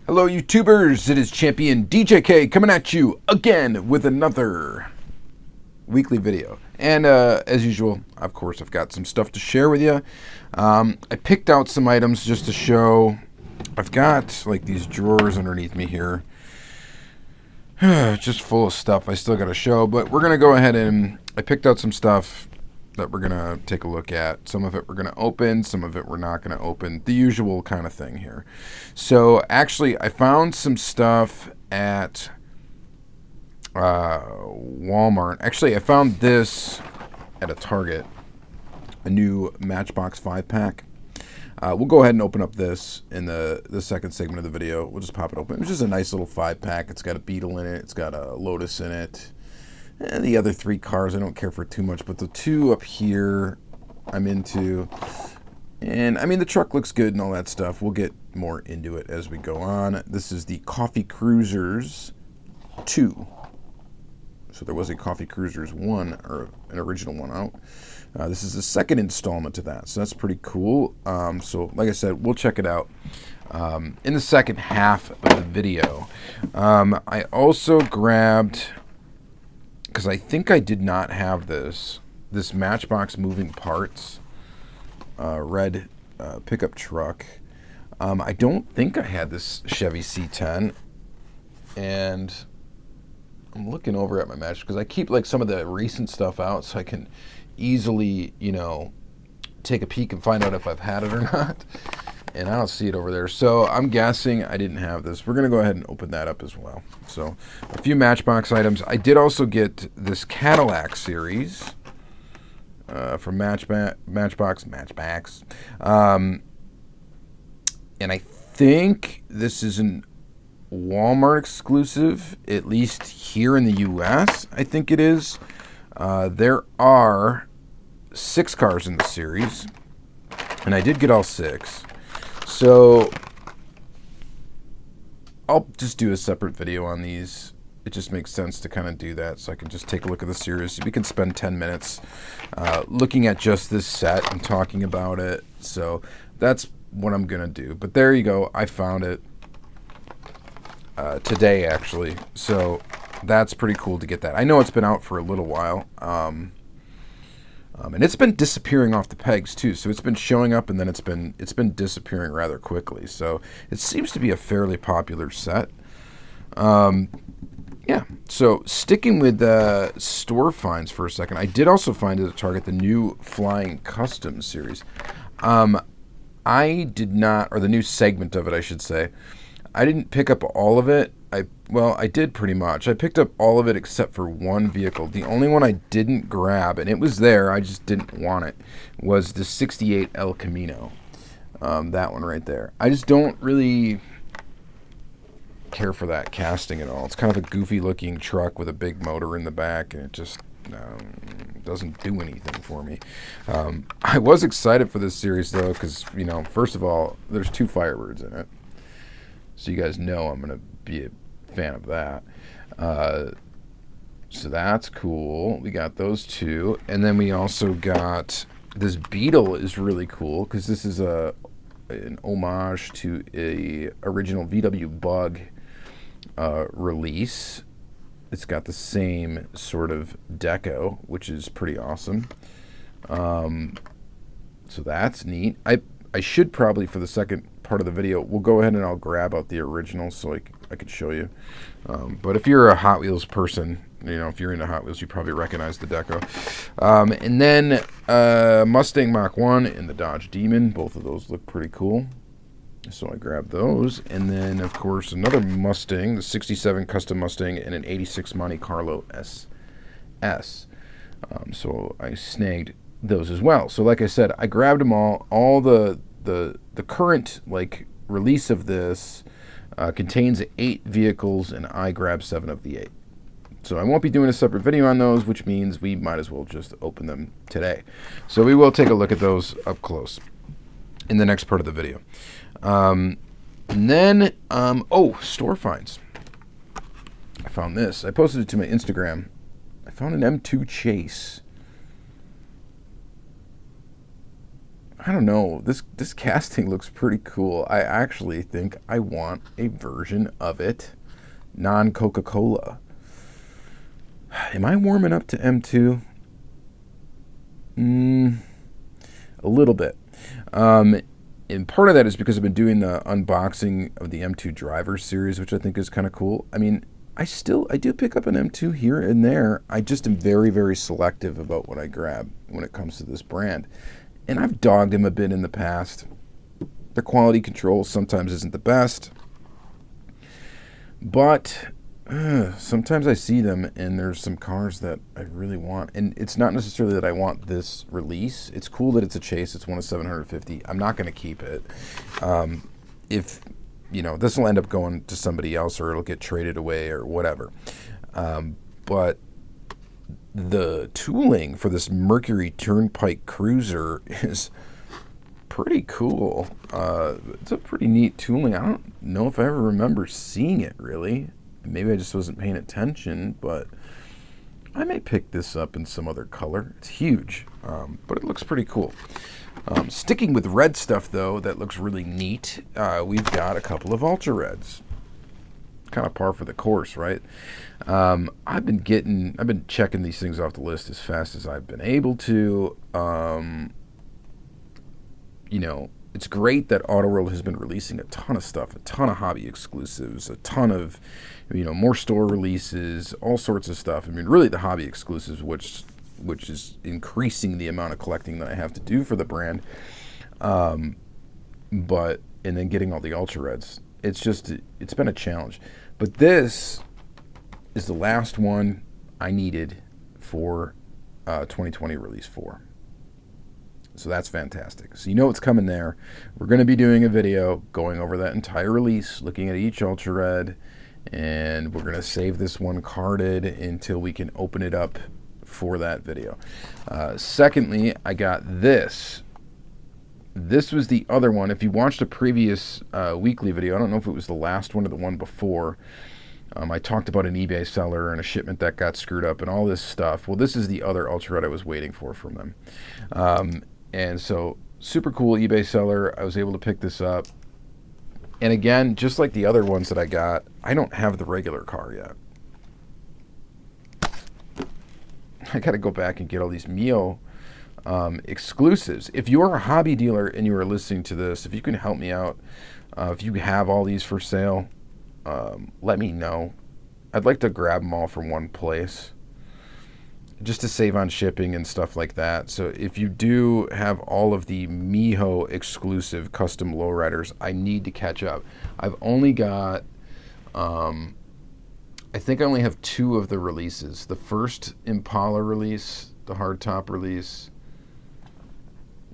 Hello YouTubers, it is Championdjk coming at you again with another weekly video. And as usual, of course, I've got some stuff to share with you. I picked out some items just to show. I've got like these drawers underneath me here. Just full of stuff I still got to show, but we're going to go ahead and I picked out some stuff that we're going to take a look at. Some of it we're going to open, some of it we're not going to open. The usual kind of thing here. So actually, I found some stuff at Walmart. Actually, I found this at a Target, a new Matchbox 5-pack. We'll go ahead and open up this in the second segment of the video. We'll just pop it open. It's just a nice little 5-pack. It's got a Beetle in it. It's got a Lotus in it. And the other 3 cars I don't care for too much, but the 2 up here I'm into. And I mean, the truck looks good and all that stuff. We'll get more into it as we go on. This is the Coffee Cruisers 2. So there was a Coffee Cruisers 1, or an original one out. This is the second installment to that, so that's pretty cool. So like I said, we'll check it out in the second half of the video. I also grabbed, because I think I did not have this Matchbox moving parts red pickup truck. I don't think I had this Chevy C10, and I'm looking over at my match because I keep like some of the recent stuff out so I can easily, you know, take a peek and find out if I've had it or not. And I don't see it over there. So I'm guessing I didn't have this. We're going to go ahead and open that up as well. So a few Matchbox items. I did also get this Cadillac series from Matchbox. And I think this is an Walmart exclusive, at least here in the US, I think it is. There are 6 cars in the series, and I did get all 6. So I'll just do a separate video on these. It just makes sense to kind of do that, so I can just take a look at the series. We can spend 10 minutes looking at just this set and talking about it. So that's what I'm going to do. But there you go. I found it today, actually. So that's pretty cool to get that. I know it's been out for a little while. And it's been disappearing off the pegs too. So it's been showing up and then it's been disappearing rather quickly. So it seems to be a fairly popular set. Yeah. So sticking with store finds for a second, I did also find at Target the new Flying Custom series. I did not, or the new segment of it, I should say. I didn't pick up all of it. I did pretty much. I picked up all of it except for one vehicle. The only one I didn't grab, and it was there, I just didn't want it, was the 68 El Camino. That one right there. I just don't really care for that casting at all. It's kind of a goofy looking truck with a big motor in the back, and it just doesn't do anything for me. I was excited for this series though, because, you know, first of all, there's 2 Firebirds in it. So you guys know I'm going to be a fan of that. So that's cool. We got those 2. And then we also got this Beetle is really cool because this is an homage to a original VW Bug release. It's got the same sort of deco, which is pretty awesome. So that's neat. I should probably, for the second part of the video, we'll go ahead and I'll grab out the original so I could show you. But if you're a Hot Wheels person, you know, if you're into Hot Wheels, you probably recognize the deco. And then Mustang Mach 1 and the Dodge Demon. Both of those look pretty cool. So I grabbed those. And then, of course, another Mustang, the 67 Custom Mustang and an 86 Monte Carlo SS. So I snagged those as well. So like I said, I grabbed them all the current like release of this contains 8 vehicles, and I grabbed 7 of the 8. So I won't be doing a separate video on those, which means we might as well just open them today. So we will take a look at those up close in the next part of the video. And then, store finds. I found this. I posted it to my Instagram. I found an M2 Chase. I don't know. This casting looks pretty cool. I actually think I want a version of it, non-Coca-Cola. Am I warming up to M2? A little bit. And part of that is because I've been doing the unboxing of the M2 Driver series, which I think is kind of cool. I mean, I do pick up an M2 here and there. I just am very, very selective about what I grab when it comes to this brand. And I've dogged him a bit in the past. The quality control sometimes isn't the best. But sometimes I see them and there's some cars that I really want. And it's not necessarily that I want this release. It's cool that it's a chase. It's one of 750. I'm not going to keep it. If, you know, this will end up going to somebody else or it'll get traded away or whatever. But the tooling for this Mercury Turnpike Cruiser is pretty cool. It's a pretty neat tooling. I don't know if I ever remember seeing it, really. Maybe I just wasn't paying attention, but I may pick this up in some other color. It's huge, but it looks pretty cool. Sticking with red stuff, though, that looks really neat, we've got a couple of Ultra Reds. Kind of par for the course, right? I've been checking these things off the list as fast as I've been able to. You know, it's great that Autoworld has been releasing a ton of stuff, a ton of hobby exclusives, a ton of, you know, more store releases, all sorts of stuff. I mean, really the hobby exclusives, which is increasing the amount of collecting that I have to do for the brand. And then getting all the Ultra Reds. It's been a challenge. But this is the last one I needed for 2020 Release 4. So that's fantastic. So you know what's coming there. We're going to be doing a video going over that entire release, looking at each Ultra Red, and we're going to save this one carded until we can open it up for that video. Secondly, I got this. This was the other one. If you watched a previous weekly video, I don't know if it was the last one or the one before, I talked about an eBay seller and a shipment that got screwed up and all this stuff. Well, this is the other Ultra Red I was waiting for from them. And so, super cool eBay seller. I was able to pick this up. And again, just like the other ones that I got, I don't have the regular car yet. I got to go back and get all these Mio exclusives. If you're a hobby dealer and you are listening to this, if you can help me out, if you have all these for sale, let me know. I'd like to grab them all from one place just to save on shipping and stuff like that. So if you do have all of the Miho exclusive custom lowriders, I need to catch up. I've only got, I think I only have 2 of the releases. The first Impala release, the hardtop release,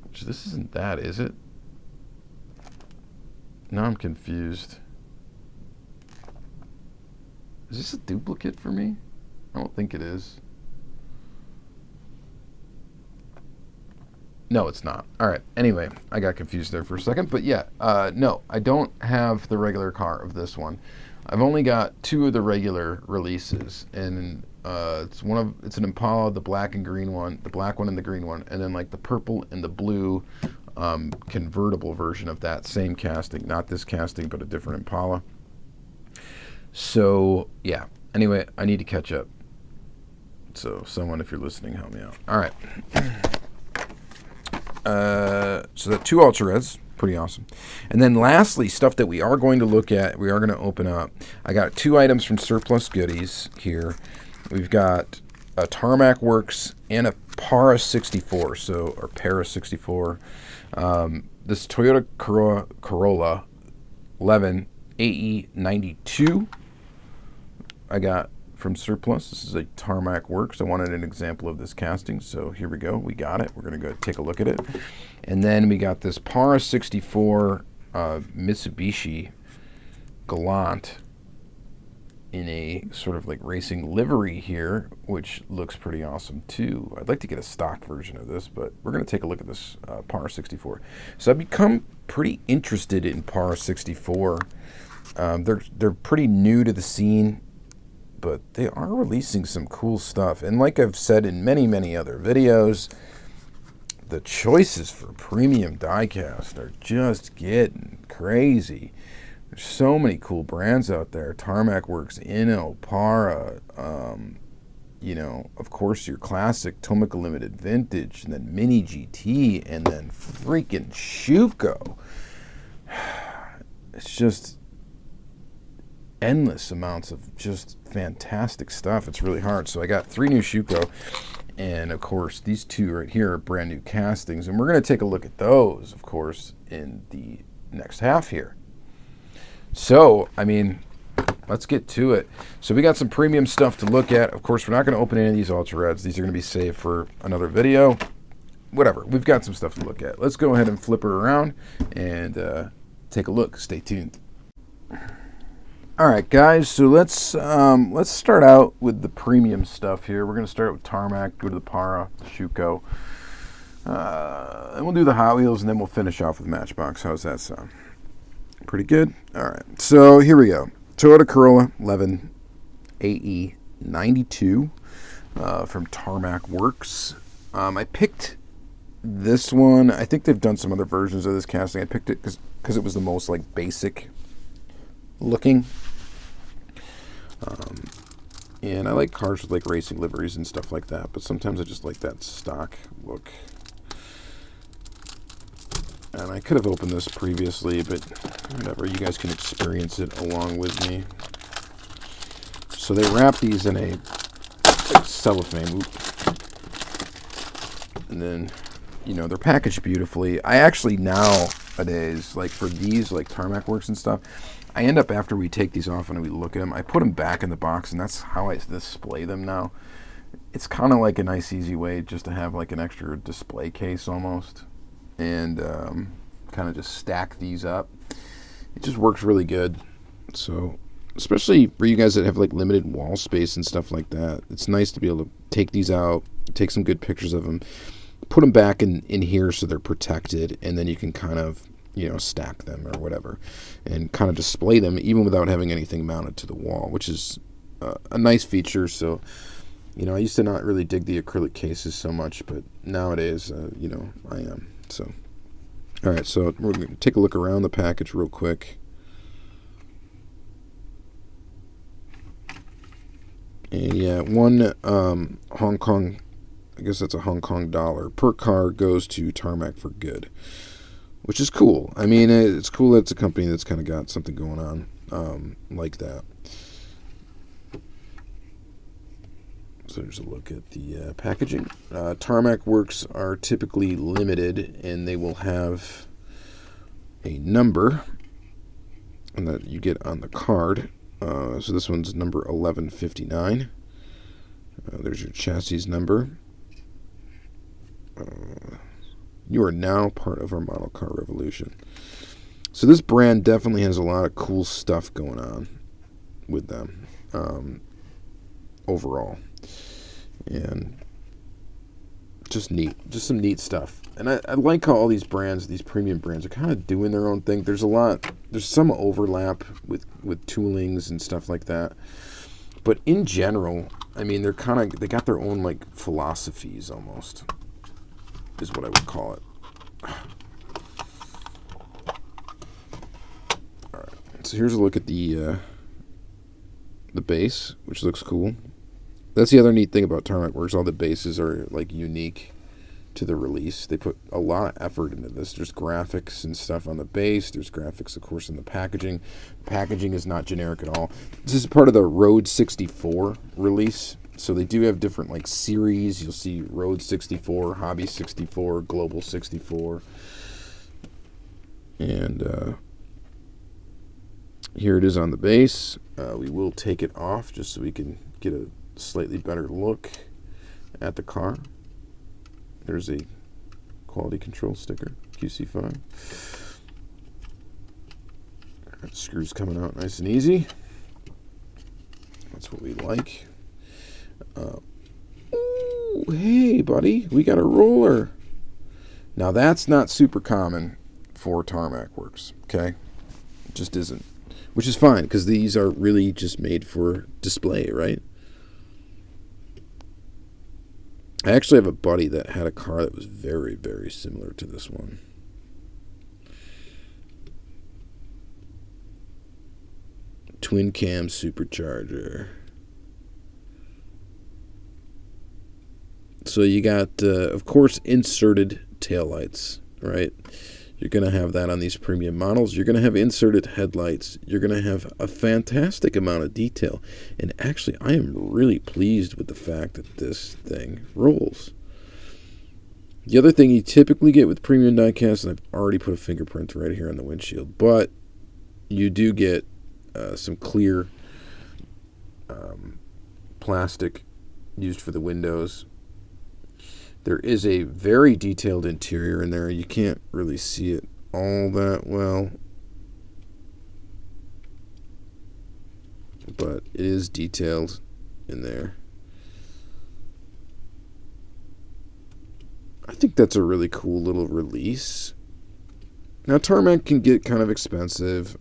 which this isn't that, is it? Now I'm confused. Is this a duplicate for me? I don't think it is. No, it's not. All right. Anyway, I got confused there for a second. But yeah, no, I don't have the regular car of this one. I've only got 2 of the regular releases, and it's an Impala, the black and green one, the black one and the green one, and then like the purple and the blue convertible version of that same casting. Not this casting, but a different Impala. So yeah. Anyway, I need to catch up. So someone, if you're listening, help me out. All right. So that 2 Ultra Reds, pretty awesome. And then lastly, stuff that we are going to look at, we are going to open up. I got 2 items from Surplus Goodies here. We've got a Tarmac Works and a Para 64, or Para 64. This Toyota Corolla 11 AE92 I got from Surplus. This is a Tarmac Works. I wanted an example of this casting, so here we go. We got it. We're going to go take a look at it. And then we got this Para 64 Mitsubishi Galant in a sort of like racing livery here, which looks pretty awesome too. I'd like to get a stock version of this, but we're going to take a look at this Para 64. So I've become pretty interested in Para 64. They're pretty new to the scene, but they are releasing some cool stuff. And like I've said in many, many other videos, the choices for premium diecast are just getting crazy. There's so many cool brands out there. Tarmac Works, Inno, Para, you know, of course your classic Tomica Limited Vintage, and then Mini GT, and then freaking Schuco. It's just endless amounts of just fantastic stuff. It's really hard. So I got 3 new Schuco, and of course these 2 right here are brand new castings, and we're going to take a look at those, of course, in the next half here. So, I mean, let's get to it. So we got some premium stuff to look at. Of course, we're not going to open any of these Ultra Reds. These are going to be saved for another video. Whatever. We've got some stuff to look at. Let's go ahead and flip her around and take a look. Stay tuned. All right, guys. So let's start out with the premium stuff here. We're going to start with Tarmac, go to the Para, the Schuco, and we'll do the Hot Wheels, and then we'll finish off with Matchbox. How's that sound? Pretty good. All right. So here we go. Toyota Corolla 11 AE 92 from Tarmac Works. I picked this one. I think they've done some other versions of this casting. I picked it because it was the most like basic looking. And I like cars with like racing liveries and stuff like that, but sometimes I just like that stock look. And I could have opened this previously, but whatever, you guys can experience it along with me. So they wrap these in a cellophane, and then, you know, they're packaged beautifully. I actually nowadays, like for these, like Tarmac Works and stuff, I end up, after we take these off and we look at them, I put them back in the box, and that's how I display them now. It's kind of like a nice, easy way just to have like an extra display case almost. And kind of just stack these up. It just works really good. So, especially for you guys that have like limited wall space and stuff like that, it's nice to be able to take these out, take some good pictures of them, put them back in here so they're protected, and then you can kind of, you know, stack them or whatever, and kind of display them even without having anything mounted to the wall, which is a nice feature. So, you know, I used to not really dig the acrylic cases so much, but nowadays, you know, I am. So, all right, so we're going to take a look around the package real quick. And yeah, one Hong Kong, I guess that's a Hong Kong dollar per car goes to Tarmac for good, which is cool. I mean, it's cool that it's a company that's kind of got something going on like that. So there's a look at the packaging. Tarmac Works are typically limited, and they will have a number and that you get on the card. So this one's number 1159. There's your chassis number. You are now part of our model car revolution. So this brand definitely has a lot of cool stuff going on with them overall. And just neat, just some neat stuff. And I like how all these brands, these premium brands, are kind of doing their own thing. There's some overlap with toolings and stuff like that, but in general, I mean, they got their own like philosophies almost, is what I would call it. All right, so here's a look at the base, which looks cool. That's the other neat thing about Tarmac Works. All the bases are like unique to the release. They put a lot of effort into this. There's graphics and stuff on the base. There's graphics, of course, in the packaging. Packaging is not generic at all. This is part of the Road 64 release. So they do have different like series. You'll see Road 64, Hobby 64, Global 64. And here it is on the base. We will take it off just so we can get a slightly better look at the car. There's a quality control sticker, QC5. Screws coming out nice and easy. That's what we like. Ooh, hey, buddy, we got a roller. Now that's not super common for Tarmac Works, okay? It just isn't. Which is fine, because these are really just made for display, right? I actually have a buddy that had a car that was very, very similar to this one. Twin cam supercharger. So you got, of course, inserted taillights, right? You're going to have that on these premium models. You're going to have inserted headlights. You're going to have a fantastic amount of detail. And actually, I am really pleased with the fact that this thing rolls. The other thing you typically get with premium diecast, and I've already put a fingerprint right here on the windshield, but you do get some clear plastic used for the windows. There is a very detailed interior in there. You can't really see it all that well, but it is detailed in there. I think that's a really cool little release. Now, Tarmac can get kind of expensive.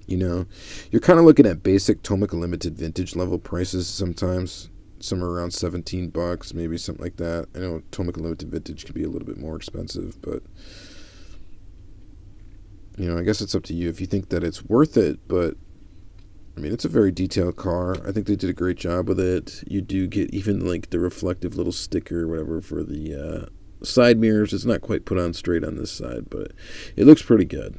You know, you're kind of looking at basic Tomica Limited vintage level prices sometimes. Somewhere around $17, maybe something like that. I know Tomica Limited Vintage could be a little bit more expensive, but you know, I guess it's up to you if you think that it's worth it. But I mean, it's a very detailed car. I think they did a great job with it. You do get even like the reflective little sticker or whatever for the side mirrors. It's not quite put on straight on this side, but it looks pretty good.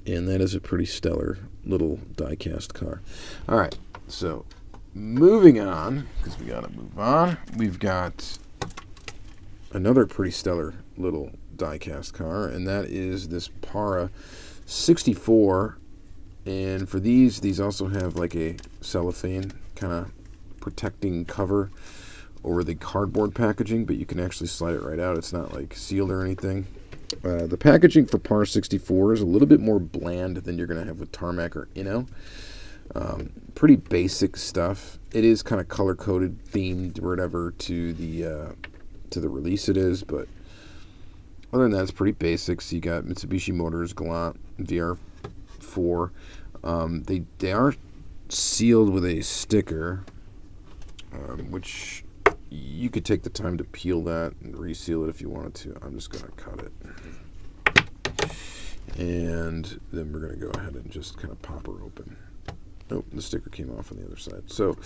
And that is a pretty stellar little diecast car. All right, so moving on, because we got to move on. We've got another pretty stellar little diecast car, and that is this Para 64. And for these also have like a cellophane kind of protecting cover over the cardboard packaging, but you can actually slide it right out. It's not like sealed or anything. The packaging for Par 64 is a little bit more bland than you're going to have with Tarmac or Inno. Pretty basic stuff. It is kind of color-coded, themed, whatever, to the release it is, but other than that, it's pretty basic. So you got Mitsubishi Motors Galant VR4. They are sealed with a sticker, which you could take the time to peel that and reseal it if you wanted to. I'm just going to cut it. And then we're going to go ahead and just kind of pop her open. Nope, the sticker came off on the other side. So,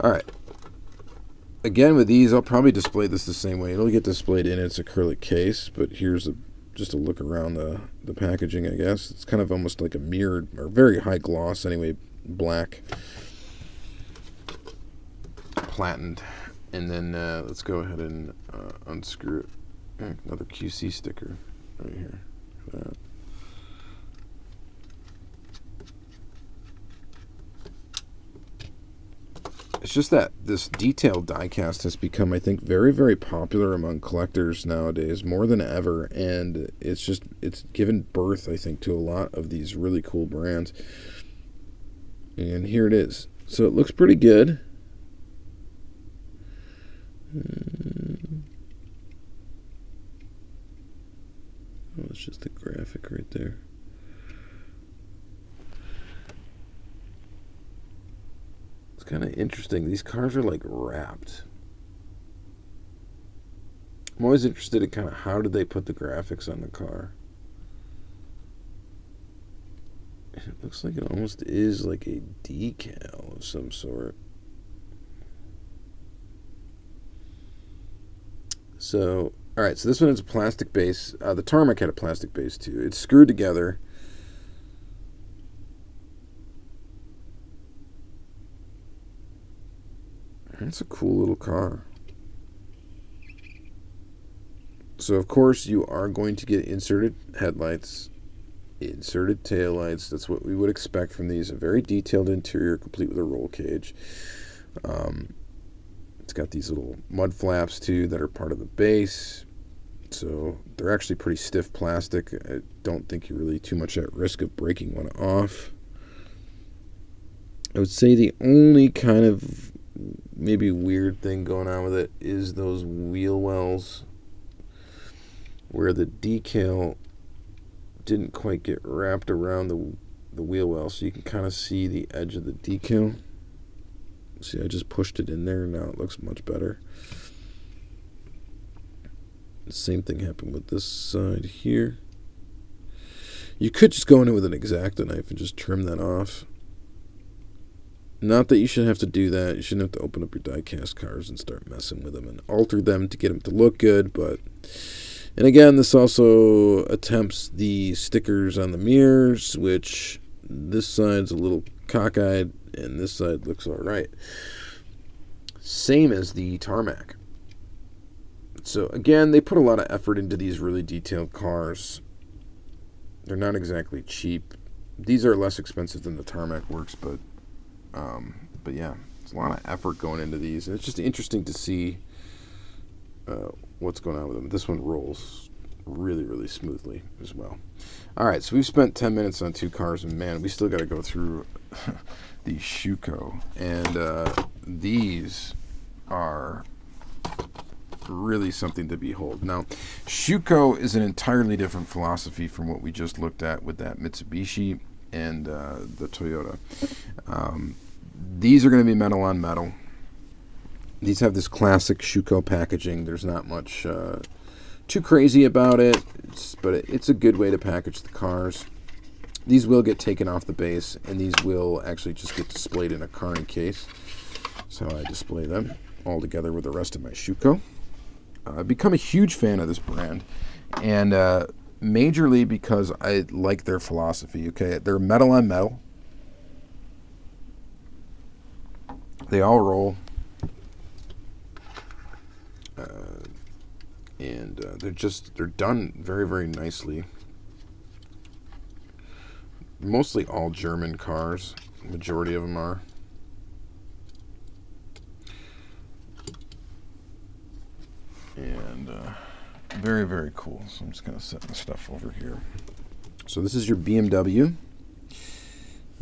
all right. Again, with these, I'll probably display this the same way. It'll get displayed in its acrylic case, but here's just a look around the packaging, I guess. It's kind of almost like a mirrored, or very high gloss anyway, black, platined. And then let's go ahead and unscrew it. Another QC sticker right here. That. It's just that this detailed diecast has become, I think, very, very popular among collectors nowadays, more than ever. And it's given birth, I think, to a lot of these really cool brands. And here it is. So it looks pretty good. Oh, it's just the graphic right there. It's kind of interesting. These cars are like wrapped. I'm always interested in kind of how did they put the graphics on the car. It looks like it almost is like a decal of some sort. So, all right, so this one is a plastic base. The Tarmac had a plastic base, too. It's screwed together. It's a cool little car. So, of course, you are going to get inserted headlights, inserted taillights. That's what we would expect from these. A very detailed interior, complete with a roll cage. It's got these little mud flaps, too, that are part of the base. So they're actually pretty stiff plastic. I don't think you're really too much at risk of breaking one off. I would say the only kind of maybe weird thing going on with it is those wheel wells where the decal didn't quite get wrapped around the wheel well, so you can kind of see the edge of the decal. See, I just pushed it in there, now it looks much better. The same thing happened with this side here. You could just go in it with an X-Acto knife and just trim that off. Not that you should have to do that. You shouldn't have to open up your die-cast cars and start messing with them and alter them to get them to look good. But, and again, this also attempts the stickers on the mirrors, which this side's a little cockeyed and this side looks all right. Same as the Tarmac. So again, they put a lot of effort into these really detailed cars. They're not exactly cheap. These are less expensive than the Tarmac Works, but yeah, there's a lot of effort going into these, and it's just interesting to see what's going on with them. This one rolls really, really smoothly as well. All right, so we've spent 10 minutes on 2 cars, and man, we still got to go through the Schuco, and these are really something to behold. Now, Schuco is an entirely different philosophy from what we just looked at with that Mitsubishi and the Toyota. These are going to be metal on metal. These have this classic Schuco packaging. There's not much too crazy about it, but it's a good way to package the cars. These will get taken off the base, and these will actually just get displayed in a carny case. So I display them all together with the rest of my Schuco. I've become a huge fan of this brand, and majorly because I like their philosophy. Okay, they're metal on metal. They all roll, and they're done very, very nicely. Mostly all German cars. The majority of them are. And very, very cool. So I'm just going to set my stuff over here. So this is your BMW.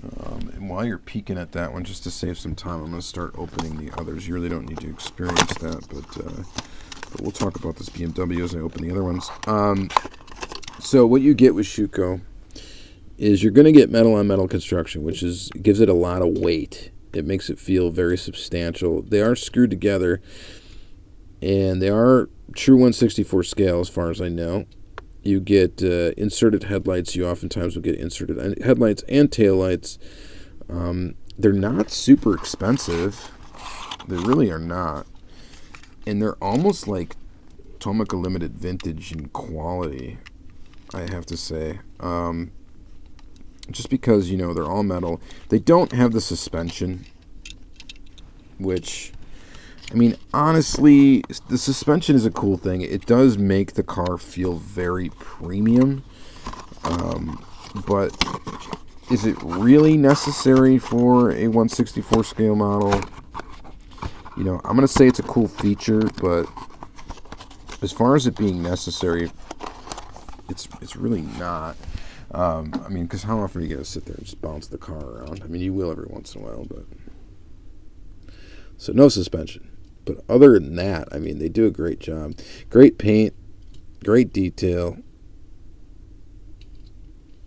And while you're peeking at that one, just to save some time, I'm going to start opening the others. You really don't need to experience that, but we'll talk about this BMW as I open the other ones. So what you get with Schuco is you're going to get metal on metal construction, which gives it a lot of weight. It makes it feel very substantial. They are screwed together, and they are true 1/64 scale as far as I know. You get inserted headlights. You oftentimes will get inserted headlights and taillights. They're not super expensive. They really are not. And they're almost like Tomica Limited Vintage in quality, I have to say. Just because, they're all metal. They don't have the suspension, which, I mean, honestly, the suspension is a cool thing. It does make the car feel very premium. But is it really necessary for a 1/64 scale model? I'm going to say it's a cool feature, but as far as it being necessary, it's really not. I mean, because how often are you going to sit there and just bounce the car around? I mean, you will every once in a while, but... So no suspension. But other than that, I mean, they do a great job. Great paint, great detail.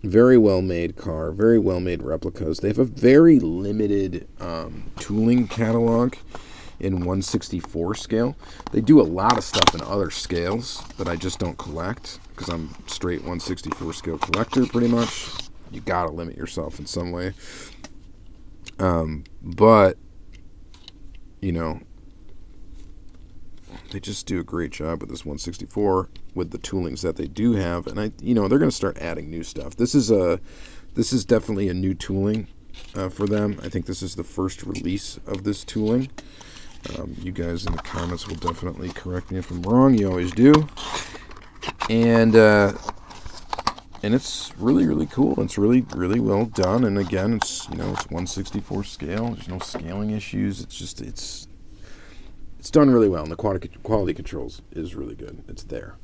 Very well-made car, very well-made replicas. They have a very limited tooling catalog in 1/64 scale. They do a lot of stuff in other scales that I just don't collect because I'm straight 1/64 scale collector pretty much. You gotta limit yourself in some way. But they just do a great job with this 1/64 with the toolings that they do have, and they're going to start adding new stuff. This is definitely a new tooling for them. I think this is the first release of this tooling. You guys in the comments will definitely correct me if I'm wrong. You always do. And it's really, really cool. It's really, really well done. And again, it's 1/64 scale. There's no scaling issues. It's done really well, and the quality controls is really good. It's there.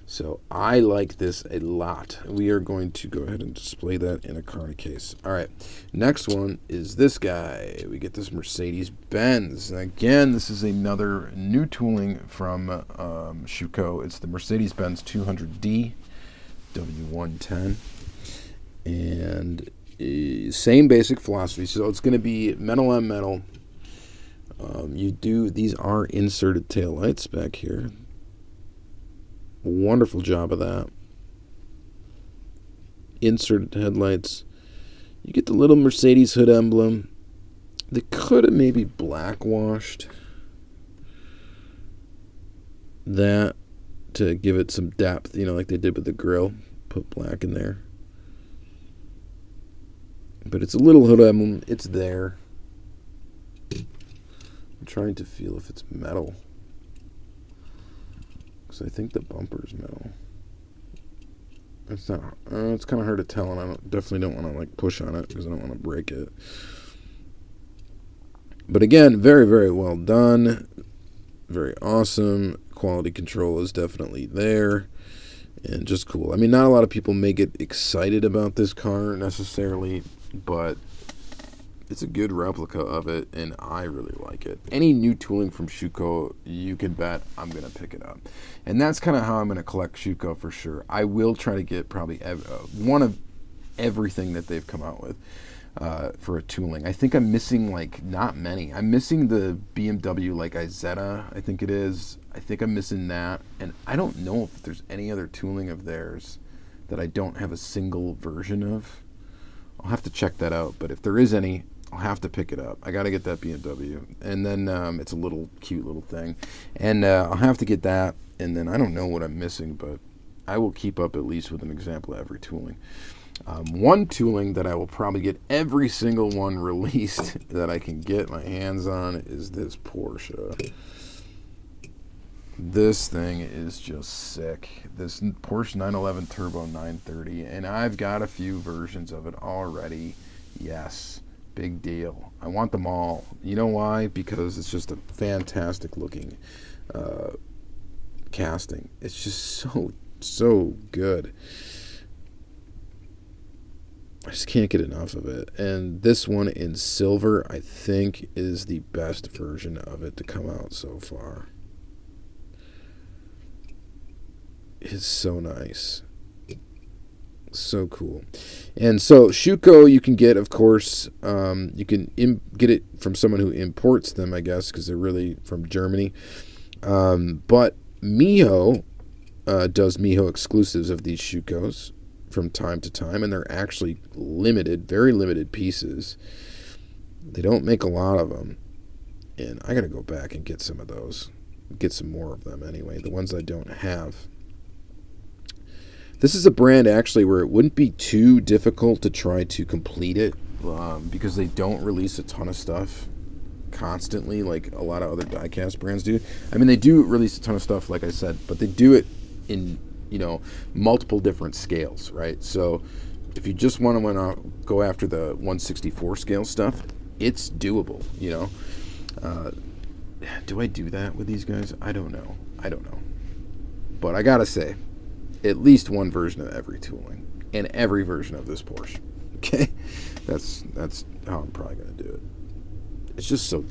So I like this a lot. We are going to go ahead and display that in a carny case. All right, next one is this guy. We get this Mercedes-Benz. Again, this is another new tooling from Schuco. It's the Mercedes-Benz 200D W110. And Same basic philosophy. So it's going to be metal on metal. These are inserted taillights back here. Wonderful job of that. Inserted headlights. You get the little Mercedes hood emblem. They could have maybe blackwashed that to give it some depth, like they did with the grill. Put black in there. But it's a little hood emblem. It's there. I'm trying to feel if it's metal. Because I think the bumper's metal. It's not. It's kind of hard to tell, and I definitely don't want to push on it because I don't want to break it. But again, very, very well done. Very awesome. Quality control is definitely there. And just cool. I mean, not a lot of people may get excited about this car necessarily, but it's a good replica of it, and I really like it. Any new tooling from Schuco, you can bet I'm going to pick it up. And that's kind of how I'm going to collect Schuco for sure. I will try to get probably one of everything that they've come out with for a tooling. I think I'm missing, not many. I'm missing the BMW, Isetta, I think it is. I think I'm missing that. And I don't know if there's any other tooling of theirs that I don't have a single version of. I'll have to check that out. But if there is any, I'll have to pick it up. I got to get that BMW. And then it's a little cute little thing. And I'll have to get that. And then I don't know what I'm missing, but I will keep up at least with an example of every tooling. One tooling that I will probably get every single one released that I can get my hands on is this Porsche. This thing is just sick. This Porsche 911 Turbo 930, and I've got a few versions of it already. Yes, big deal. I want them all. You know why? Because it's just a fantastic looking casting. It's just so good. I just can't get enough of it. And this one in silver, I think, is the best version of it to come out so far. It's so nice. So cool. And so Schuco you can get, of course, you can get it from someone who imports them, I guess, because they're really from Germany. But Miho does Miho exclusives of these Schucos from time to time, and they're actually limited, very limited pieces. They don't make a lot of them, and I gotta go back and get some of those, get some more of them anyway, the ones I don't have. This is a brand actually where it wouldn't be too difficult to try to complete it, because they don't release a ton of stuff constantly like a lot of other diecast brands do. I mean, they do release a ton of stuff, like I said, but they do it in multiple different scales, right? So if you just want to go after the 1/64 scale stuff, it's doable, Do I do that with these guys? I don't know. But I gotta say, at least one version of every tooling and every version of this Porsche. Okay, that's how I'm probably gonna do it. It's just so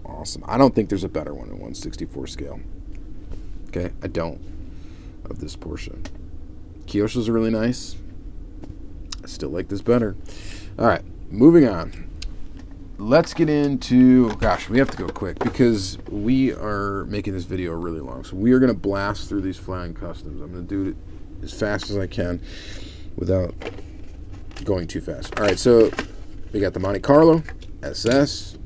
awesome. I don't think there's a better one in 1/64 scale. Okay, I don't. Of this Porsche. Kyosho's are really nice. I still like this better. All right, moving on. Let's get into, gosh, we have to go quick because we are making this video really long. So we are going to blast through these flying customs. I'm going to do it as fast as I can without going too fast. All right, so we got the Monte Carlo SS.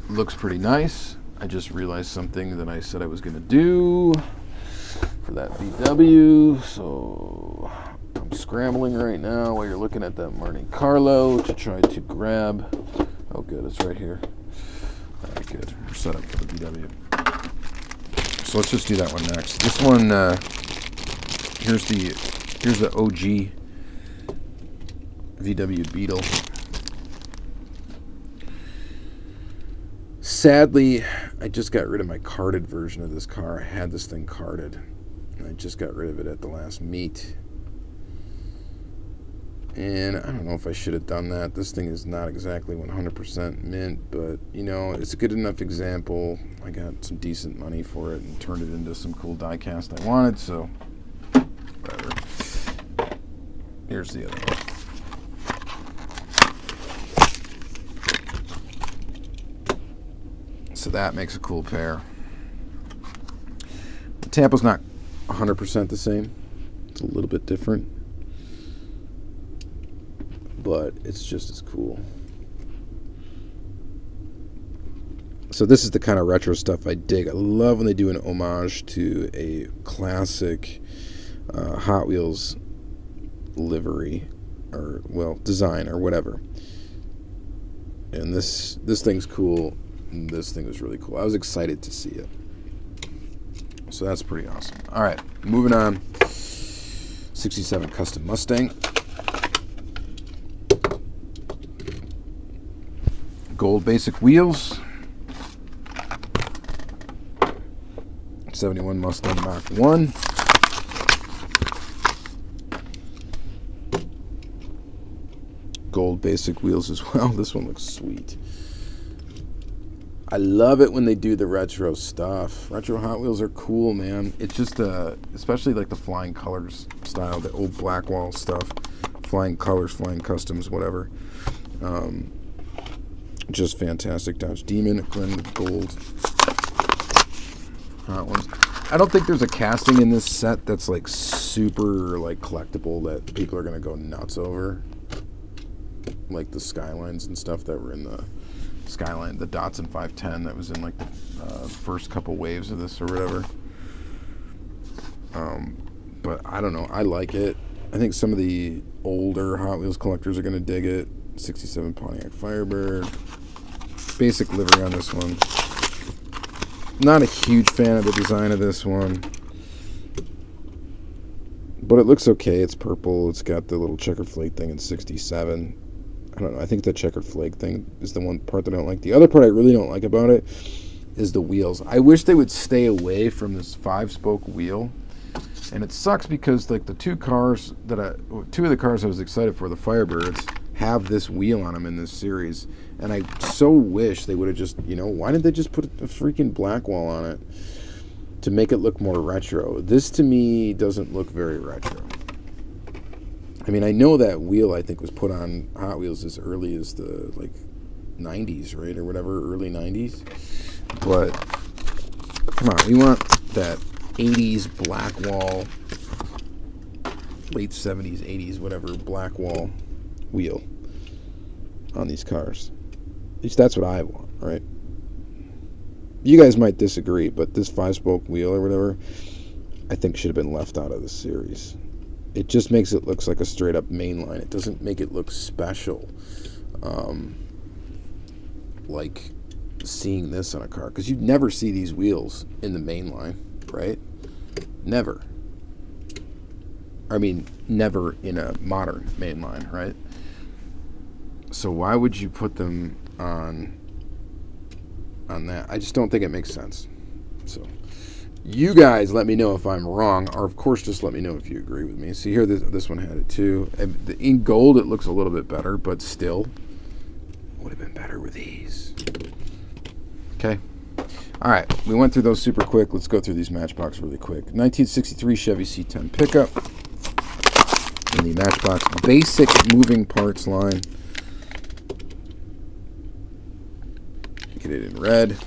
Looks pretty nice. I just realized something that I said I was going to do for that VW, so I'm scrambling right now while you're looking at that Monte Carlo to try to grab. Oh, good, it's right here. All right, good. We're set up for the VW. So let's just do that one next. This one, here's the OG VW Beetle. Sadly, I just got rid of my carded version of this car. I had this thing carded. I just got rid of it at the last meet. And I don't know if I should have done that. This thing is not exactly 100% mint, but, it's a good enough example. I got some decent money for it and turned it into some cool diecast I wanted, so whatever. Here's the other one. So that makes a cool pair. The Tampa's not 100% the same. It's a little bit different. But it's just as cool. So this is the kind of retro stuff I dig. I love when they do an homage to a classic Hot Wheels livery, or, well, design or whatever. And this thing's cool. And this thing was really cool. I was excited to see it. So that's pretty awesome. All right, moving on. 67 Custom Mustang. Gold basic wheels. 71 Mustang Mach 1. Gold basic wheels as well. This one looks sweet. I love it when they do the retro stuff. Retro Hot Wheels are cool, man. It's just, especially like the flying colors style, the old Blackwall stuff. Flying colors, flying customs, whatever. Just fantastic. Dodge Demon, Glen with gold. Hot ones. I don't think there's a casting in this set that's like super like collectible that people are gonna go nuts over. Like the Skylines and stuff that were in the Skyline, the Datsun 510 that was in like the first couple waves of this or whatever. But I don't know. I like it. I think some of the older Hot Wheels collectors are gonna dig it. 67 Pontiac Firebird. Basic livery on this one. Not a huge fan of the design of this one. But it looks okay. It's purple. It's got the little checkered flake thing in 67. I don't know. I think the checkered flake thing is the one part that I don't like. The other part I really don't like about it is the wheels. I wish they would stay away from this 5-spoke wheel. And it sucks because like the two of the cars I was excited for, the Firebirds, have this wheel on them in this series. And I so wish they would have just, why didn't they just put a freaking Blackwall on it to make it look more retro? This to me doesn't look very retro. I mean, I know that wheel I think was put on Hot Wheels as early as the 90s, right, or whatever, early 90s. But come on, we want that 80s Blackwall, late 70s, 80s, whatever, Blackwall wheel on these cars. At least that's what I want, right? You guys might disagree, but this 5-spoke wheel or whatever, I think should have been left out of the series. It just makes it look like a straight up mainline. It doesn't make it look special. Like seeing this on a car. Because you'd never see these wheels in the mainline, right? Never. I mean, never in a modern mainline, right? So why would you put them on that? I just don't think it makes sense. So you guys let me know if I'm wrong, or of course just let me know if you agree with me. See here, this one had it too. In gold it looks a little bit better, but still would have been better with these. Okay. All right, we went through those super quick. Let's go through these Matchbox really quick. 1963 Chevy C10 pickup in the Matchbox basic moving parts line. Get it in red.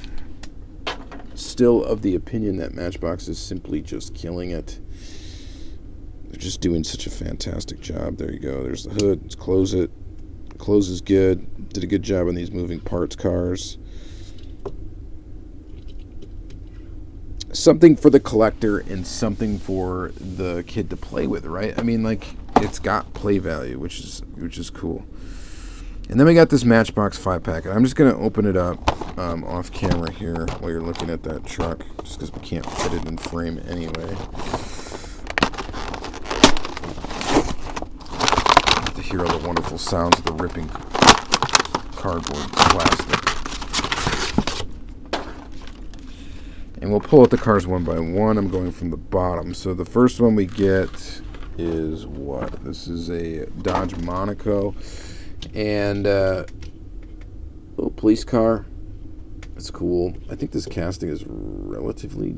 Still of the opinion that Matchbox is simply just killing it. They're just doing such a fantastic job. There you go. There's the hood. Let's close it. Closes good. Did a good job on these moving parts cars. Something for the collector and something for the kid to play with, right? I mean, like, it's got play value, which is cool. And then we got this Matchbox 5-pack, and I'm just going to open it up off camera here while you're looking at that truck, just because we can't fit it in frame anyway. To hear all the wonderful sounds of the ripping cardboard plastic. And we'll pull out the cars one by one. I'm going from the bottom. So the first one we get is what? This is a Dodge Monaco. And a little police car. That's cool. I think this casting is relatively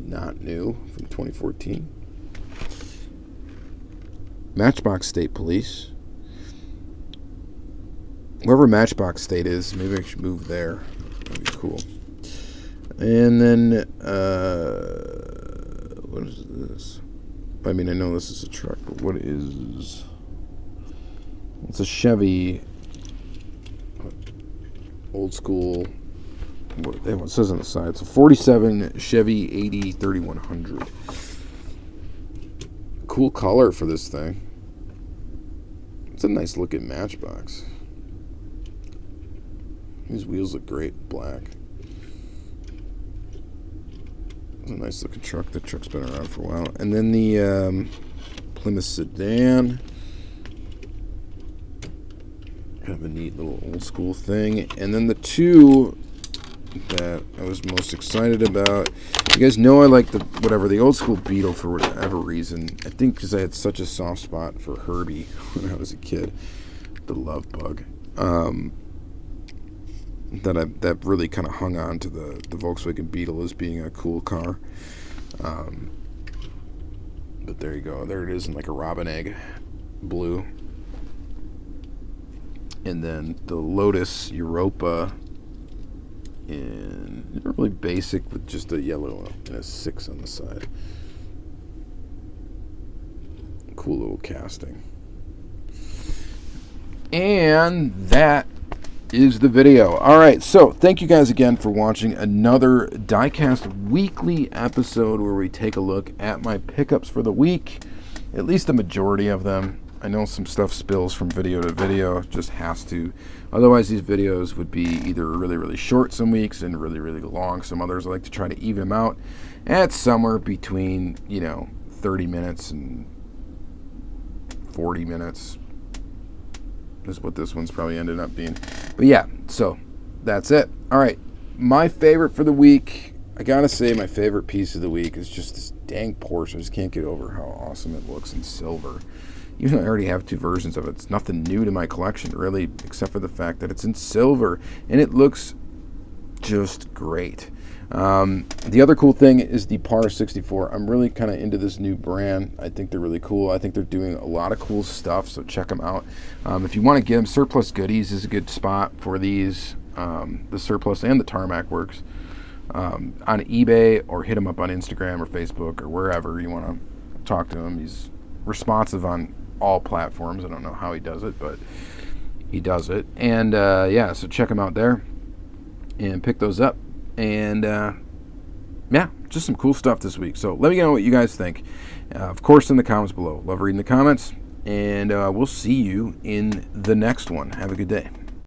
not new, from 2014. Matchbox State Police. Wherever Matchbox State is, maybe I should move there. That'd be cool. And then, what is this? I mean, I know this is a truck, but what is... It's a Chevy, old school, what says on the side? It's a 47 Chevy 80 3100. Cool color for this thing. It's a nice looking Matchbox. These wheels look great, black. It's a nice looking truck. The truck's been around for a while. And then the Plymouth sedan. Kind of a neat little old school thing. And then the two that I was most excited about. You guys know I like the old school Beetle for whatever reason. I think because I had such a soft spot for Herbie when I was a kid. The love bug. That really kind of hung on to the Volkswagen Beetle as being a cool car. But there you go. There it is in like a robin egg blue. And then the Lotus Europa in really basic with just a yellow and a 6 on the side. Cool little casting. And that is the video. Alright, so thank you guys again for watching another Diecast weekly episode where we take a look at my pickups for the week. At least the majority of them. I know some stuff spills from video to video, just has to. Otherwise, these videos would be either really, really short some weeks and really, really long some others. I like to try to even them out at somewhere between, 30 minutes and 40 minutes is what this one's probably ended up being. But yeah, so that's it. All right, my favorite for the week, I gotta say my favorite piece of the week is just this dang Porsche. I just can't get over how awesome it looks in silver. Even though I already have 2 versions of it, it's nothing new to my collection, really, except for the fact that it's in silver, and it looks just great. The other cool thing is the Par 64. I'm really kind of into this new brand. I think they're really cool. I think they're doing a lot of cool stuff, so check them out. If you want to get them, Surplus Goodies is a good spot for these, the Surplus and the Tarmac Works, on eBay, or hit him up on Instagram or Facebook or wherever you want to talk to him. He's responsive on all platforms. I don't know how he does it, but he does it. And yeah, so check him out there and pick those up. And yeah, just some cool stuff this week. So let me know what you guys think. Of course, in the comments below. Love reading the comments. And we'll see you in the next one. Have a good day.